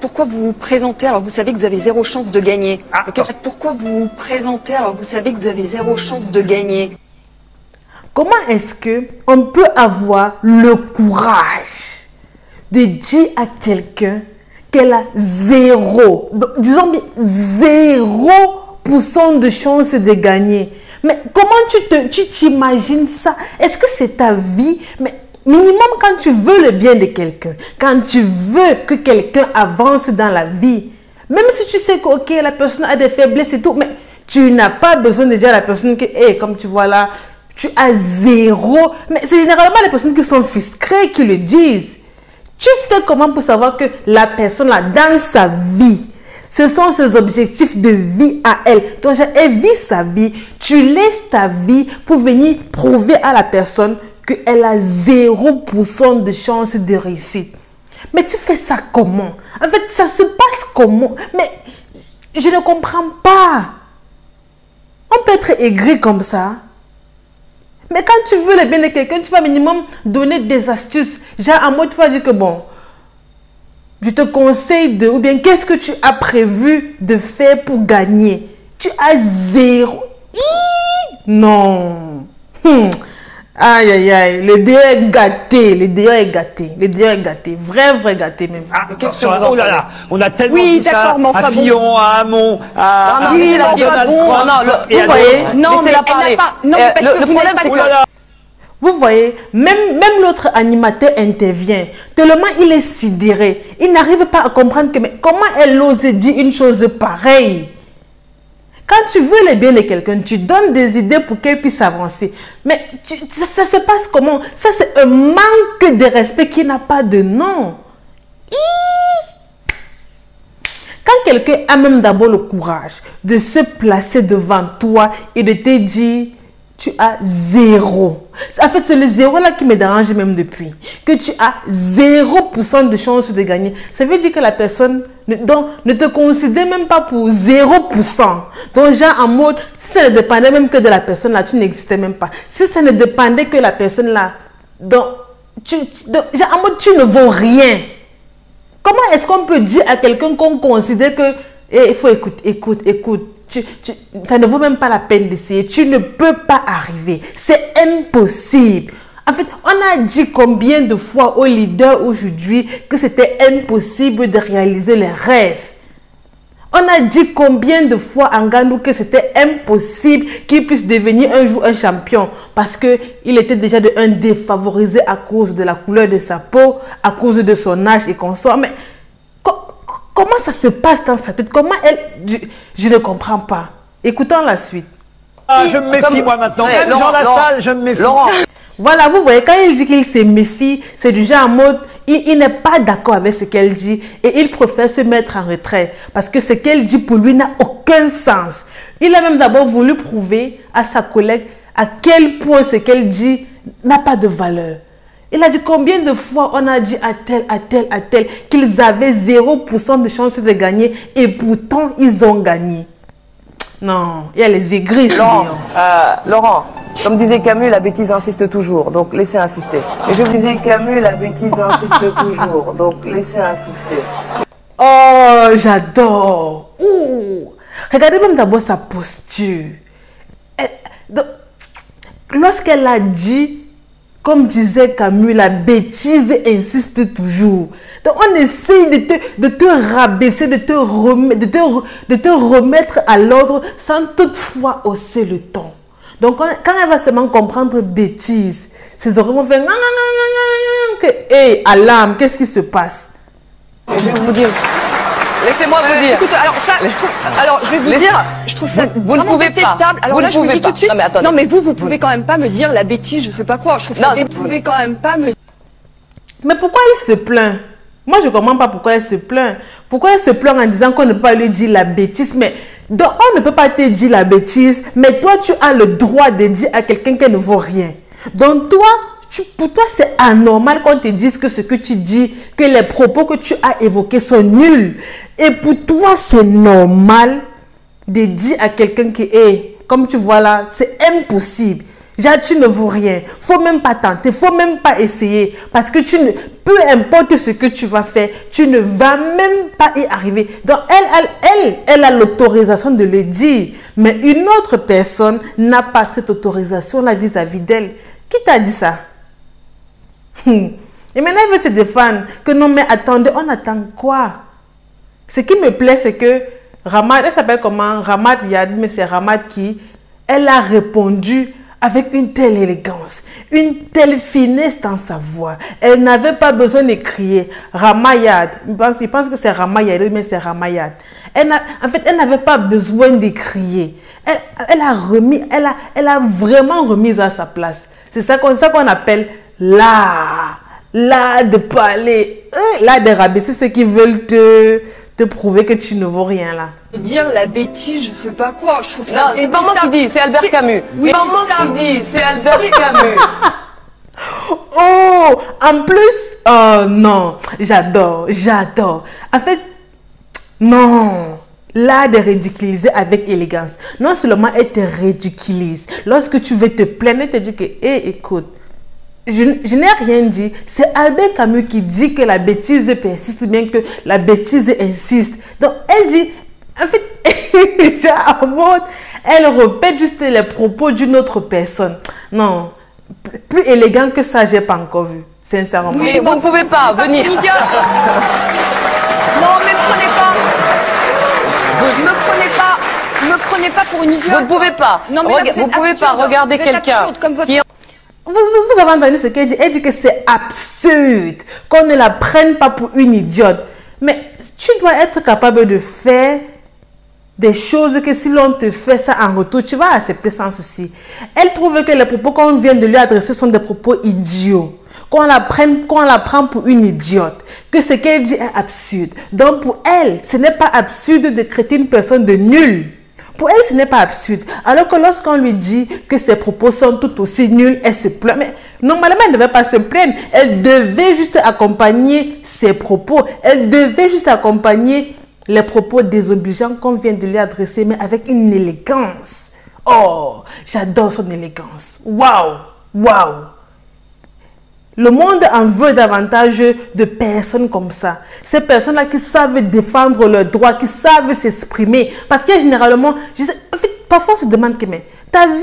Pourquoi vous vous présentez alors que vous savez que vous avez zéro chance de gagner? Pourquoi vous vous présentez alors que vous savez que vous avez zéro chance de gagner? Comment est-ce que on peut avoir le courage de dire à quelqu'un qu'elle a zéro, disons bien 0% de chance de gagner? Mais comment tu t'imagines ça? Est-ce que c'est ta vie? Mais minimum, quand tu veux le bien de quelqu'un, quand tu veux que quelqu'un avance dans la vie, même si tu sais que ok, la personne a des faiblesses et tout, mais tu n'as pas besoin de dire à la personne que, hey, comme tu vois là, tu as zéro. Mais c'est généralement les personnes qui sont frustrées qui le disent. Tu fais comment pour savoir que la personne là, dans sa vie, ce sont ses objectifs de vie à elle. Donc, elle vit sa vie, tu laisses ta vie pour venir prouver à la personne qu'elle a 0% de chance de réussite. Mais tu fais ça comment? En fait, ça se passe comment? Mais je ne comprends pas. On peut être aigri comme ça. Mais quand tu veux le bien de quelqu'un, tu vas minimum donner des astuces. Genre, en mode, tu vas dire que bon, je te conseille de, ou bien qu'est-ce que tu as prévu de faire pour gagner? Tu as zéro. Non. Aïe, aïe, aïe. Le déo est gâté. Le déo est gâté. Le déo est gâté. Vrai gâté même. Ah, oh là là, on a tellement dit ça à Fillon, à Hamon, à Donald Trump. Vous voyez? Non, mais elle n'a pas. Non, mais parce que le problème, c'est que... Vous voyez, même l'autre animateur intervient. Tellement il est sidéré. Il n'arrive pas à comprendre que, mais comment elle ose dire une chose pareille? Quand tu veux le bien de quelqu'un, tu donnes des idées pour qu'elle puisse avancer. Mais ça se passe comment? Ça, c'est un manque de respect qui n'a pas de nom. Quand quelqu'un a même d'abord le courage de se placer devant toi et de te dire, tu as zéro. En fait, c'est le zéro là qui me dérange même depuis. Que tu as 0% de chance de gagner. Ça veut dire que la personne ne te considère même pas pour 0%. Donc, genre en mode, si ça ne dépendait même que de la personne là, tu n'existais même pas. Si ça ne dépendait que de la personne là, genre en mode, tu ne vaux rien. Comment est-ce qu'on peut dire à quelqu'un qu'on considère que, il faut écoute. Ça ne vaut même pas la peine d'essayer. Tu ne peux pas arriver. C'est impossible. En fait, on a dit combien de fois aux leaders aujourd'hui que c'était impossible de réaliser les rêves. On a dit combien de fois en Nganou que c'était impossible qu'il puisse devenir un jour un champion parce qu'il était déjà un défavorisé à cause de la couleur de sa peau, à cause de son âge et consort. Mais comment ça se passe dans sa tête? Comment elle... Je ne comprends pas. Écoutons la suite. Ah, je me méfie moi maintenant. Même dans la salle, je me méfie. Laurent. Voilà, vous voyez, quand il dit qu'il se méfie, c'est du genre en mode, il n'est pas d'accord avec ce qu'elle dit et il préfère se mettre en retrait parce que ce qu'elle dit pour lui n'a aucun sens. Il a même d'abord voulu prouver à sa collègue à quel point ce qu'elle dit n'a pas de valeur. Il a dit combien de fois on a dit à tel qu'ils avaient 0% de chance de gagner et pourtant ils ont gagné. Non, il y a les aigris. Laurent, comme disait Camus, la bêtise insiste toujours, donc laissez insister. Et je disais Camus, la bêtise insiste toujours, donc laissez insister. Oh, j'adore. Regardez même d'abord sa posture. Lorsqu'elle a dit, comme disait Camus, la bêtise insiste toujours. Donc on essaye de te rabaisser, de te remettre à l'ordre sans toutefois hausser le ton. Donc quand elle va seulement comprendre bêtise, ses oreilles vont faire que, hey, alarme, qu'est-ce qui se passe? Et je vais vous dire. Laissez-moi vous dire. Écoute, alors ça, je vais vous dire, je trouve ça vous ne pouvez pas. Alors vous là, ne je vous pouvez dis pas. tout de suite. Non, mais attendez. Non, mais vous pouvez quand même pas me dire la bêtise, je sais pas quoi. Je trouve ça. Vous pouvez quand même pas me. Mais pourquoi il se plaint? Moi, je ne comprends pas pourquoi elle se plaint. Pourquoi elle se plaint en disant qu'on ne peut pas lui dire la bêtise? Mais donc, on ne peut pas te dire la bêtise, mais toi, tu as le droit de dire à quelqu'un qu'elle ne vaut rien. Donc, toi, pour toi, c'est anormal qu'on te dise que ce que tu dis, que les propos que tu as évoqués sont nuls. Et pour toi, c'est normal de dire à quelqu'un que, hey, comme tu vois là, c'est impossible. Tu ne vaux rien. Faut même pas tenter. Faut même pas essayer. Parce que peu importe ce que tu vas faire, tu ne vas même pas y arriver. Donc, elle a l'autorisation de le dire. Mais une autre personne n'a pas cette autorisation-là vis-à-vis d'elle. Qui t'a dit ça? Et maintenant, elle veut se défendre. Que non, mais attendez, on attend quoi? Ce qui me plaît, c'est que Ramad, elle s'appelle comment? Ramad Yad, mais c'est Ramad qui, elle a répondu avec une telle élégance, une telle finesse dans sa voix. Elle n'avait pas besoin de crier Ramayad. Il pense que c'est Ramayad, mais c'est Ramayad. En fait, elle n'avait pas besoin de crier. Elle a vraiment remis à sa place. C'est ça qu'on appelle l'art de parler, l'art de rabaisser ceux qui veulent te prouver que tu ne vaux rien là. Dire la bêtise, je sais pas quoi, je trouve ça... C'est pas moi qui dis, c'est Albert Camus. Oui, pas moi qui dis, c'est Albert Camus. Oh, en plus, oh non, j'adore. En fait, non, l'art de ridiculiser avec élégance. Non seulement elle te ridiculise, lorsque tu veux te plaindre, elle te dit que, écoute, je n'ai rien dit. C'est Albert Camus qui dit que la bêtise persiste, ou bien que la bêtise insiste. Donc, elle dit, en fait, elle répète juste les propos d'une autre personne. Non, plus élégant que ça, j'ai pas encore vu, sincèrement. Mais vous ne pouvez pas venir. Non, mais me prenez pas pour une idiote. Vous ne pouvez pas. Non, mais là, vous pouvez pas regarder quelqu'un qui... Vous avez entendu ce qu'elle dit? Elle dit que c'est absurde, qu'on ne la prenne pas pour une idiote. Mais tu dois être capable de faire des choses que si l'on te fait ça en retour, tu vas accepter sans souci. Elle trouve que les propos qu'on vient de lui adresser sont des propos idiots. Qu'on la prend pour une idiote. Que ce qu'elle dit est absurde. Donc pour elle, ce n'est pas absurde de traiter une personne de nulle. Pour elle, ce n'est pas absurde. Alors que lorsqu'on lui dit que ses propos sont tout aussi nuls, elle se plaint. Mais normalement, elle ne devait pas se plaindre. Elle devait juste accompagner ses propos. Elle devait juste accompagner les propos désobligeants qu'on vient de lui adresser, mais avec une élégance. Oh, j'adore son élégance. Waouh, waouh. Le monde en veut davantage de personnes comme ça. Ces personnes-là qui savent défendre leurs droits, qui savent s'exprimer. Parce que généralement, en fait, parfois on se demande que mais, ta vie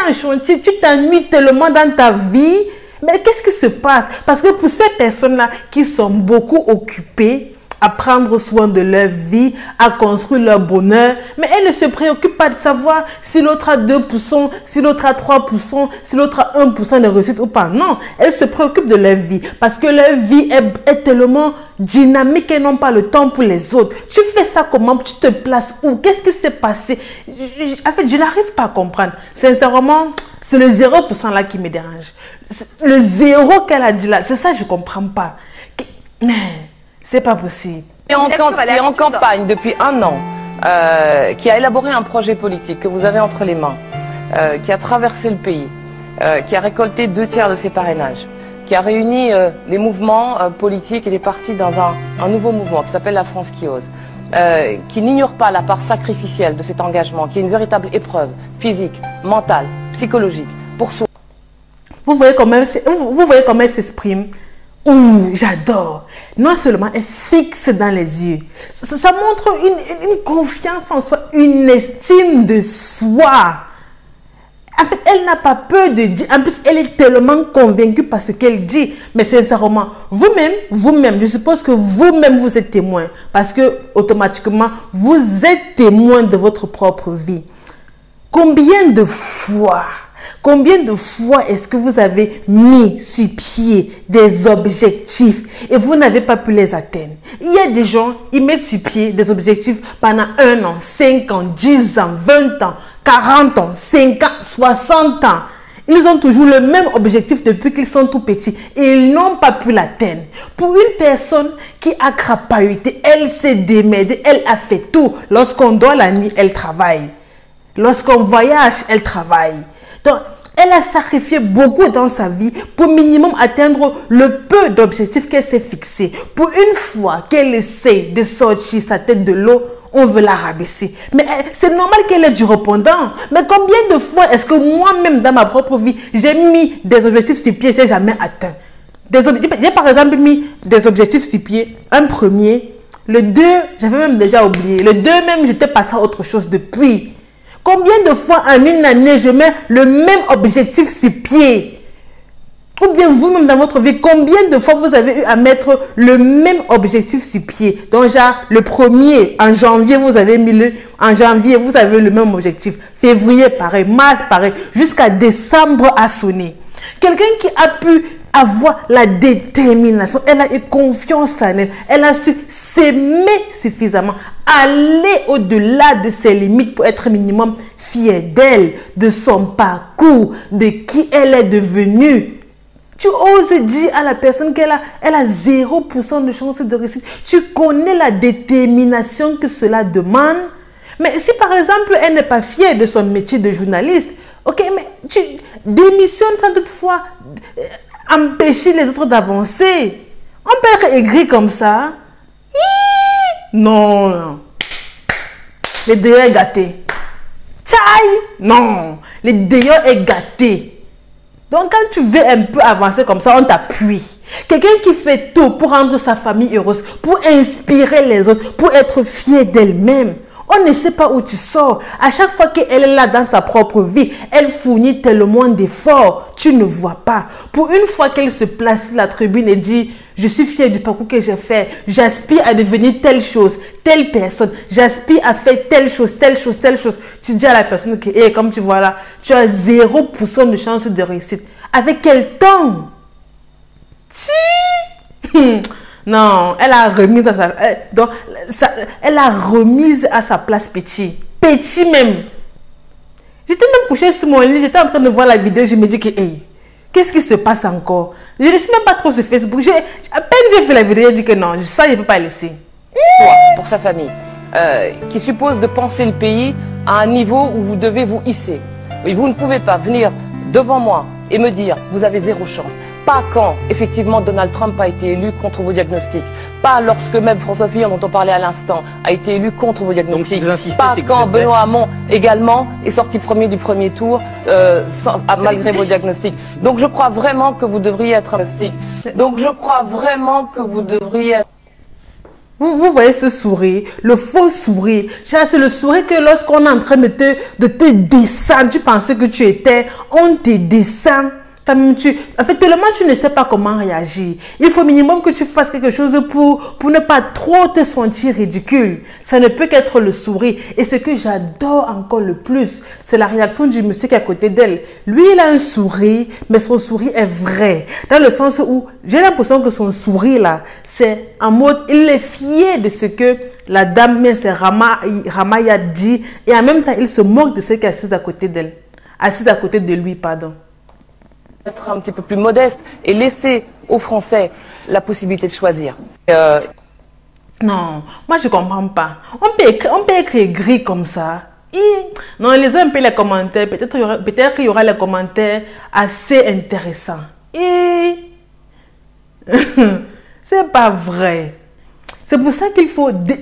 en chantier, tu t'ennuies tellement dans ta vie. Mais qu'est-ce qui se passe? Parce que pour ces personnes-là qui sont beaucoup occupées à prendre soin de leur vie, à construire leur bonheur, mais elles ne se préoccupent pas de savoir si l'autre a 2%, si l'autre a 3%, si l'autre a 1% de réussite ou pas. Non, elles se préoccupent de leur vie parce que leur vie est tellement dynamique et n'ont pas le temps pour les autres. Tu fais ça comment? Tu te places où? Qu'est-ce qui s'est passé? En fait, je n'arrive pas à comprendre. Sincèrement, c'est le 0% là qui me dérange. Le 0 qu'elle a dit là, c'est ça que je ne comprends pas. Mais c'est pas possible. Qui est en campagne depuis 1 an, qui a élaboré un projet politique que vous avez entre les mains, qui a traversé le pays, qui a récolté 2/3 de ses parrainages, qui a réuni les mouvements politiques et les partis dans un nouveau mouvement qui s'appelle la France qui ose, qui n'ignore pas la part sacrificielle de cet engagement, qui est une véritable épreuve physique, mentale, psychologique, pour soi. Vous voyez comment elle s'exprime? Ouh, j'adore. Non seulement elle fixe dans les yeux, ça montre une confiance en soi, une estime de soi. En fait, elle n'a pas peur de dire. En plus, elle est tellement convaincue par ce qu'elle dit. Mais sincèrement, vous-même, je suppose que vous-même, vous êtes témoin. Parce que, automatiquement, vous êtes témoin de votre propre vie. Combien de fois est-ce que vous avez mis sur pied des objectifs et vous n'avez pas pu les atteindre? Il y a des gens, ils mettent sur pied des objectifs pendant 1 an, 5 ans, 10 ans, 20 ans, 40 ans, 50 ans, 60 ans. Ils ont toujours le même objectif depuis qu'ils sont tout petits et ils n'ont pas pu l'atteindre. Pour une personne qui a crapahuté, elle s'est démerdée, elle a fait tout. Lorsqu'on dort la nuit, elle travaille. Lorsqu'on voyage, elle travaille. Donc, elle a sacrifié beaucoup dans sa vie pour minimum atteindre le peu d'objectifs qu'elle s'est fixé. Pour une fois qu'elle essaie de sortir sa tête de l'eau, on veut la rabaisser. Mais c'est normal qu'elle ait du répondant. Mais combien de fois est-ce que moi-même, dans ma propre vie, j'ai mis des objectifs sur pied, je n'ai jamais atteint. J'ai par exemple mis des objectifs sur pied. Un premier, le 2, j'avais même déjà oublié. Le 2 même, j'étais passé à autre chose depuis. Combien de fois en une année, je mets le même objectif sur pied? Ou bien vous-même dans votre vie, combien de fois vous avez eu à mettre le même objectif sur pied? Donc, genre, le premier, en janvier, vous avez mis vous avez le même objectif. Février, pareil. Mars, pareil. Jusqu'à décembre à sonner. Quelqu'un qui a pu avoir la détermination, elle a eu confiance en elle, elle a su s'aimer suffisamment, aller au-delà de ses limites pour être minimum fière d'elle, de son parcours, de qui elle est devenue. Tu oses dire à la personne qu'elle a 0% de chance de réussite. Tu connais la détermination que cela demande. Mais si par exemple, elle n'est pas fière de son métier de journaliste, ok, mais tu démissionnes sans toutefois empêcher les autres d'avancer. On peut être aigri comme ça. Non. Le déo est gâté. Tchaï! Non. Le déo est gâté. Donc, quand tu veux un peu avancer comme ça, on t'appuie. Quelqu'un qui fait tout pour rendre sa famille heureuse, pour inspirer les autres, pour être fier d'elle-même. On ne sait pas où tu sors. À chaque fois qu'elle est là dans sa propre vie, elle fournit tellement d'efforts. Tu ne vois pas. Pour une fois qu'elle se place sur la tribune et dit « Je suis fière du parcours que j'ai fait. J'aspire à devenir telle chose, telle personne. J'aspire à faire telle chose, telle chose, telle chose. » Tu dis à la personne que, hey, comme tu vois là, tu as 0% de chance de réussite. Avec quel temps? Non, elle a remis à sa, elle a remise à sa place petit. Petit même. J'étais même couchée sur mon lit, j'étais en train de voir la vidéo, je me dis que, hey, qu'est-ce qui se passe encore? Je ne suis même pas trop sur Facebook. À peine j'ai fait la vidéo, j'ai dit que non, ça, je ne peux pas laisser. Pour sa famille, qui suppose de penser le pays à un niveau où vous devez vous hisser. Et vous ne pouvez pas venir devant moi et me dire, vous avez 0 chance. Pas quand, effectivement, Donald Trump a été élu contre vos diagnostics. Pas lorsque même François Fillon, dont on parlait à l'instant, a été élu contre vos diagnostics. Donc, si vous insistez, pas quand Benoît Hamon, également, est sorti premier du premier tour, malgré vos diagnostics. Donc, je crois vraiment que vous devriez être investi. Donc, je crois vraiment que vous devriez être... Vous voyez ce sourire, le faux sourire. C'est le sourire que lorsqu'on est en train de te descendre, tu pensais que tu étais, on te descend. En fait, tellement tu ne sais pas comment réagir. Il faut minimum que tu fasses quelque chose pour ne pas trop te sentir ridicule. Ça ne peut qu'être le sourire. Et ce que j'adore encore le plus, c'est la réaction du monsieur qui est à côté d'elle. Lui, il a un sourire, mais son sourire est vrai. Dans le sens où j'ai l'impression que son sourire là, c'est en mode, il est fier de ce que la dame, mais c'est Ramaya dit. Et en même temps, il se moque de celle qui est assise à côté d'elle. Assise à côté de lui, pardon. Être un petit peu plus modeste et laisser aux Français la possibilité de choisir. Non, moi je comprends pas. On peut écrire gris comme ça. Non, lisez un peu les commentaires. Peut-être qu'il y aura les commentaires assez intéressants. C'est pas vrai. C'est pour ça qu'il faut lire.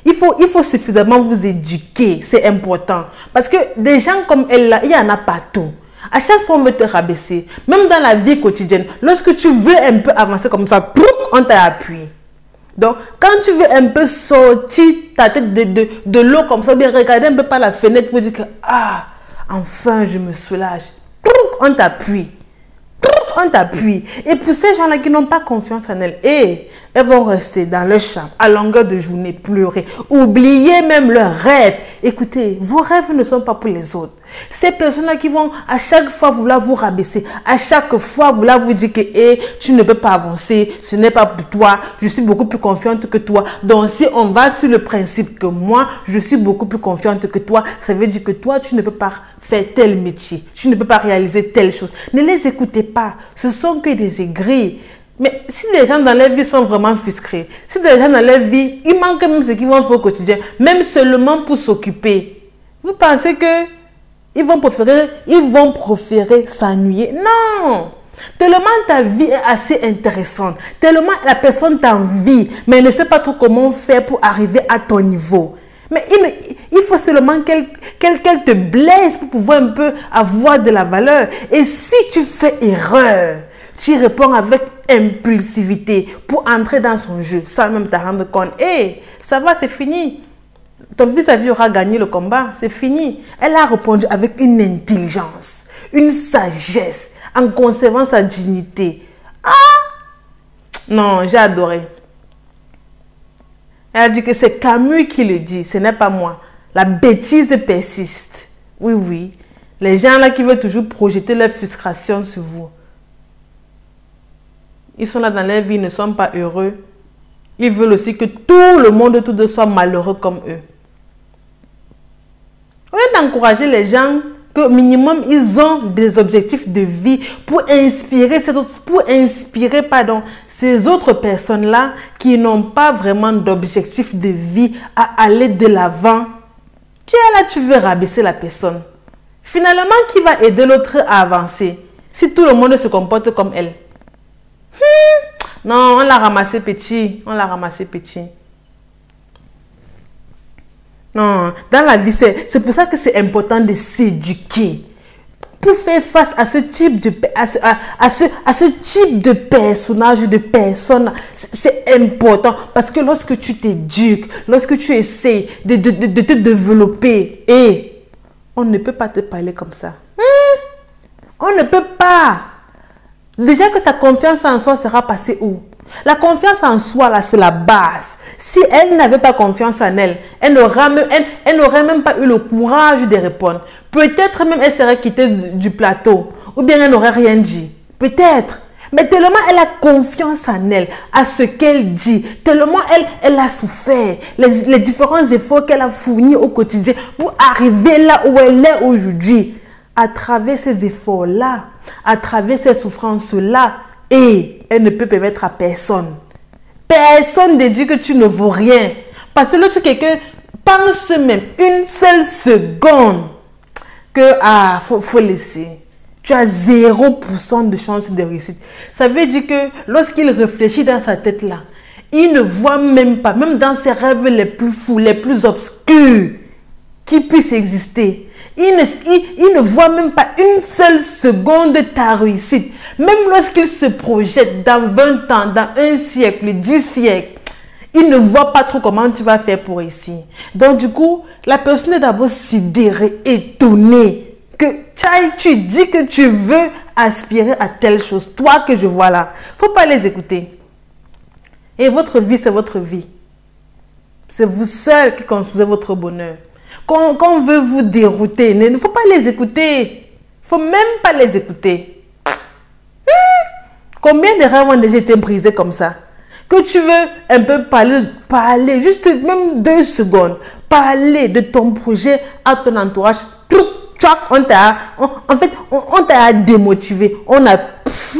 Il faut suffisamment vous éduquer. C'est important. Parce que des gens comme elle là, il y en a partout. À chaque fois, on veut te rabaisser. Même dans la vie quotidienne, lorsque tu veux un peu avancer comme ça, on t'a appuyé. Donc, quand tu veux un peu sortir ta tête de l'eau comme ça, bien regarder un peu par la fenêtre pour dire que, ah, enfin, je me soulage. On t'appuie. On t'appuie. Et pour ces gens-là qui n'ont pas confiance en elles, elles vont rester dans leur chambre à longueur de journée, pleurer, oublier même leurs rêves. Écoutez, vos rêves ne sont pas pour les autres. Ces personnes-là qui vont à chaque fois vouloir vous rabaisser, à chaque fois vouloir vous dire que tu ne peux pas avancer, ce n'est pas pour toi, je suis beaucoup plus confiante que toi. Donc si on va sur le principe que moi, je suis beaucoup plus confiante que toi, ça veut dire que toi, tu ne peux pas faire tel métier, tu ne peux pas réaliser telle chose. Ne les écoutez pas, ce sont que des aigris. Mais si les gens dans leur vie sont vraiment fiscrés, si les gens dans leur vie, il manque même ce qu'ils vont faire au quotidien, même seulement pour s'occuper, vous pensez que ils vont préférer s'ennuyer? Non! Tellement ta vie est assez intéressante. Tellement la personne t'envie, mais elle ne sait pas trop comment faire pour arriver à ton niveau. Mais il faut seulement qu'elle te blesse pour pouvoir un peu avoir de la valeur. Et si tu fais erreur, tu réponds avec impulsivité pour entrer dans son jeu, sans même te rendre compte. Hé, ça va, c'est fini. Ton vis-à-vis aura gagné le combat, c'est fini. Elle a répondu avec une intelligence, une sagesse, en conservant sa dignité. Ah! Non, j'ai adoré. Elle a dit que c'est Camus qui le dit, ce n'est pas moi. La bêtise persiste. Oui, oui. Les gens là qui veulent toujours projeter leur frustration sur vous. Ils sont là dans leur vie, ils ne sont pas heureux. Ils veulent aussi que tout le monde autour d'eux soit malheureux comme eux. Au lieu d'encourager les gens que minimum ils ont des objectifs de vie pour inspirer ces autres personnes-là qui n'ont pas vraiment d'objectif de vie à aller de l'avant. Tu es là, tu veux rabaisser la personne. Finalement, qui va aider l'autre à avancer si tout le monde se comporte comme elle? Non, on l'a ramassé petit. On l'a ramassé petit. Non, dans la vie, c'est pour ça que c'est important de s'éduquer. Pour faire face à ce type de, à ce type de personnage, de personne, c'est important. Parce que lorsque tu t'éduques, lorsque tu essaies de te développer, et on ne peut pas te parler comme ça. On ne peut pas. Déjà que ta confiance en soi sera passée où? La confiance en soi, là, c'est la base. Si elle n'avait pas confiance en elle, elle n'aurait même pas eu le courage de répondre. Peut-être même elle serait quittée du plateau. Ou bien elle n'aurait rien dit. Peut-être. Mais tellement elle a confiance en elle, à ce qu'elle dit. Tellement elle a souffert. Les différents efforts qu'elle a fournis au quotidien pour arriver là où elle est aujourd'hui. À travers ces efforts-là, à travers ces souffrances-là, et elle ne peut permettre à personne. Personne ne dit que tu ne vaux rien. Parce que lorsque quelqu'un pense même une seule seconde que faut laisser. Tu as 0% de chance de réussite. Ça veut dire que lorsqu'il réfléchit dans sa tête là, il ne voit même pas, même dans ses rêves les plus fous, les plus obscurs, qui puissent exister. Il ne voit même pas une seule seconde de ta réussite. Même lorsqu'il se projette dans 20 ans, dans un siècle, 10 siècles, il ne voit pas trop comment tu vas faire pour réussir. Donc du coup, la personne est d'abord sidérée, étonnée que tu dis que tu veux aspirer à telle chose. Toi que je vois là, il ne faut pas les écouter. Et votre vie, c'est votre vie. C'est vous seul qui construisez votre bonheur. Quand on veut vous dérouter, il ne faut pas les écouter. Il ne faut même pas les écouter. Combien de rêves ont déjà été brisés comme ça? Que tu veux un peu parler, juste même 2 secondes, parler de ton projet à ton entourage. On t'a démotivé. On a pris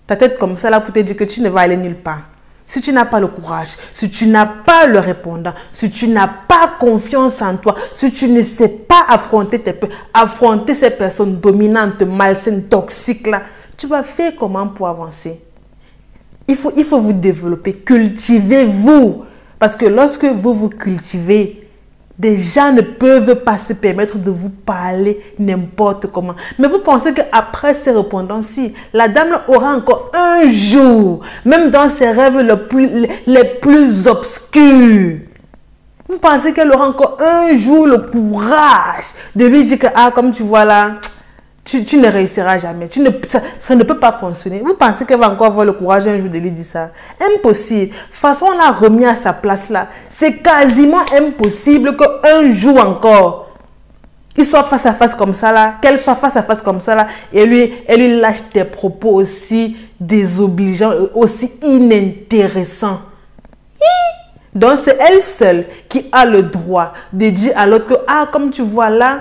ta tête comme ça là pour te dire que tu ne vas aller nulle part. Si tu n'as pas le courage, si tu n'as pas le répondant, si tu n'as pas confiance en toi, si tu ne sais pas affronter tes peurs, affronter ces personnes dominantes, malsaines, toxiques là, tu vas faire comment pour avancer? Il faut vous développer, cultivez-vous. Parce que lorsque vous vous cultivez, des gens ne peuvent pas se permettre de vous parler n'importe comment. Mais vous pensez qu'après ces répondants-ci, la dame aura encore un jour, même dans ses rêves les plus obscurs, vous pensez qu'elle aura encore un jour le courage de lui dire que, comme tu vois là, tu ne réussiras jamais. Ça ne peut pas fonctionner. Vous pensez qu'elle va encore avoir le courage un jour de lui dire ça? Impossible. De toute façon, on l'a remis à sa place là. C'est quasiment impossible qu'un jour encore, il soit face à face comme ça là, qu'elle soit face à face comme ça là, et elle lui lâche des propos aussi désobligeants, aussi inintéressants. Donc, c'est elle seule qui a le droit de dire à l'autre que, comme tu vois là,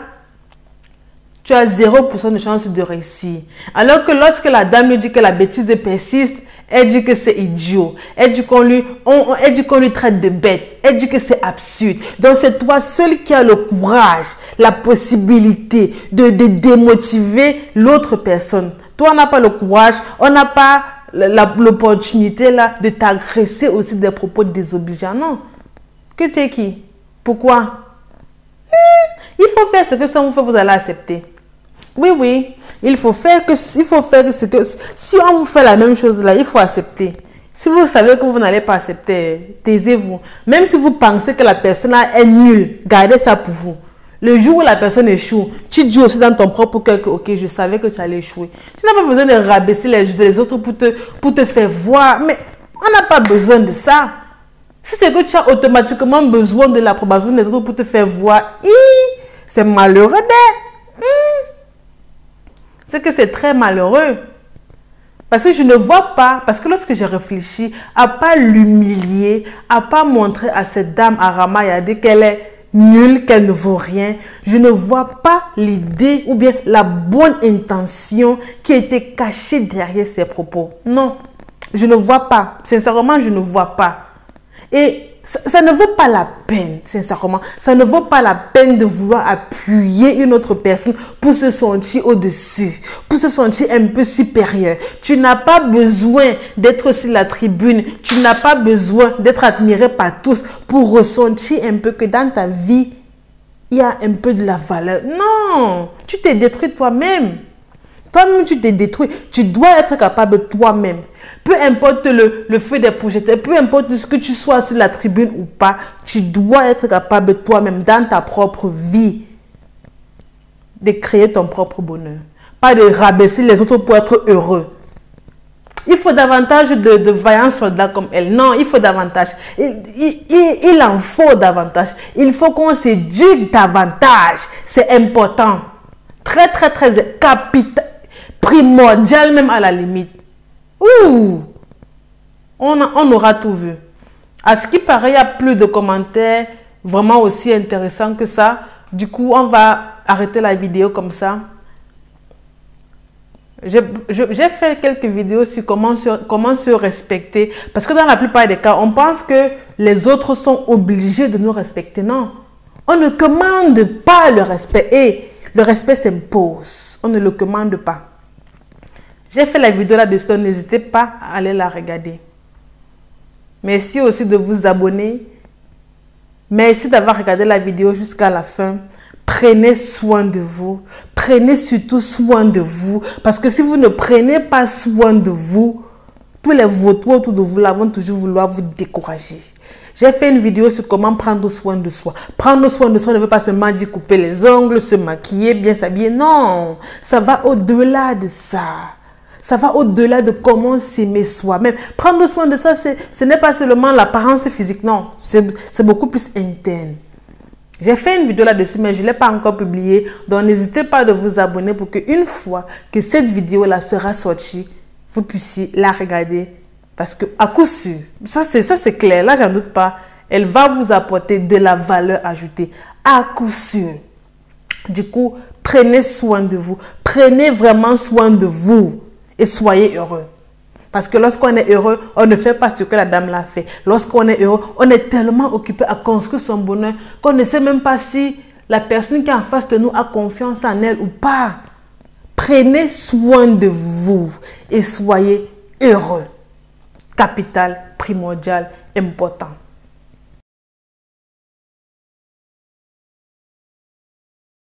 tu as 0% de chance de réussir. Alors que lorsque la dame lui dit que la bêtise persiste, elle dit que c'est idiot. Elle dit qu'on lui traite de bête. Elle dit que c'est absurde. Donc c'est toi seul qui as le courage, la possibilité de démotiver l'autre personne. Toi, on n'a pas le courage, on n'a pas l'opportunité là de t'agresser aussi des propos désobligeants. Non. Que tu es qui? Pourquoi? Il faut faire ce que ça vous fait, vous allez accepter. Oui, oui. Il faut faire ce que... Si on vous fait la même chose là, il faut accepter. Si vous savez que vous n'allez pas accepter, taisez-vous. Même si vous pensez que la personne est nulle, gardez ça pour vous. Le jour où la personne échoue, tu dis aussi dans ton propre cœur que ok, je savais que tu allais échouer. Tu n'as pas besoin de rabaisser les autres pour te faire voir. Mais on n'a pas besoin de ça. Si c'est que tu as automatiquement besoin de l'approbation des autres pour te faire voir, c'est malheureux. C'est que c'est très malheureux. Parce que je ne vois pas, parce que lorsque j'ai réfléchi, à pas l'humilier, à pas montrer à cette dame, à Ramayade, qu'elle est nulle, qu'elle ne vaut rien, je ne vois pas l'idée ou bien la bonne intention qui a été cachée derrière ces propos. Non, je ne vois pas. Sincèrement, je ne vois pas. Et ça ne vaut pas la peine, sincèrement. Ça ne vaut pas la peine de vouloir appuyer une autre personne pour se sentir au-dessus, pour se sentir un peu supérieur. Tu n'as pas besoin d'être sur la tribune. Tu n'as pas besoin d'être admiré par tous pour ressentir un peu que dans ta vie, il y a un peu de la valeur. Non, tu t'es détruit toi-même. Toi-même, tu t'es détruit. Tu dois être capable toi-même. Peu importe le feu des projecteurs, peu importe ce que tu sois sur la tribune ou pas, tu dois être capable toi-même, dans ta propre vie, de créer ton propre bonheur. Pas de rabaisser les autres pour être heureux. Il faut davantage de vaillants soldats comme elle. Non, il faut davantage. Il en faut davantage. Il faut qu'on s'éduque davantage. C'est important. Très, très, très capital. Primordial même à la limite. Ouh! On aura tout vu. À ce qui paraît, il n'y a plus de commentaires vraiment aussi intéressants que ça. Du coup, on va arrêter la vidéo comme ça. J'ai fait quelques vidéos sur comment se respecter. Parce que dans la plupart des cas, on pense que les autres sont obligés de nous respecter. Non. On ne commande pas le respect. Et le respect s'impose. On ne le commande pas. J'ai fait la vidéo là-dessus, donc n'hésitez pas à aller la regarder. Merci aussi de vous abonner. Merci d'avoir regardé la vidéo jusqu'à la fin. Prenez soin de vous. Prenez surtout soin de vous. Parce que si vous ne prenez pas soin de vous, tous les vautours autour de vous là vont toujours vouloir vous décourager. J'ai fait une vidéo sur comment prendre soin de soi. Prendre soin de soi ne veut pas seulement dire couper les ongles, se maquiller, bien s'habiller. Non, ça va au-delà de ça. Ça va au-delà de comment s'aimer soi-même. Prendre soin de ça, ce n'est pas seulement l'apparence physique, non. C'est beaucoup plus interne. J'ai fait une vidéo là-dessus, mais je ne l'ai pas encore publiée. Donc, n'hésitez pas de vous abonner pour qu'une fois que cette vidéo-là sera sortie, vous puissiez la regarder. Parce que, à coup sûr, ça c'est clair, là, j'en doute pas, elle va vous apporter de la valeur ajoutée. À coup sûr. Du coup, prenez soin de vous. Prenez vraiment soin de vous. Et soyez heureux. Parce que lorsqu'on est heureux, on ne fait pas ce que la dame l'a fait. Lorsqu'on est heureux, on est tellement occupé à construire son bonheur qu'on ne sait même pas si la personne qui est en face de nous a confiance en elle ou pas. Prenez soin de vous et soyez heureux. Capital, primordial, important.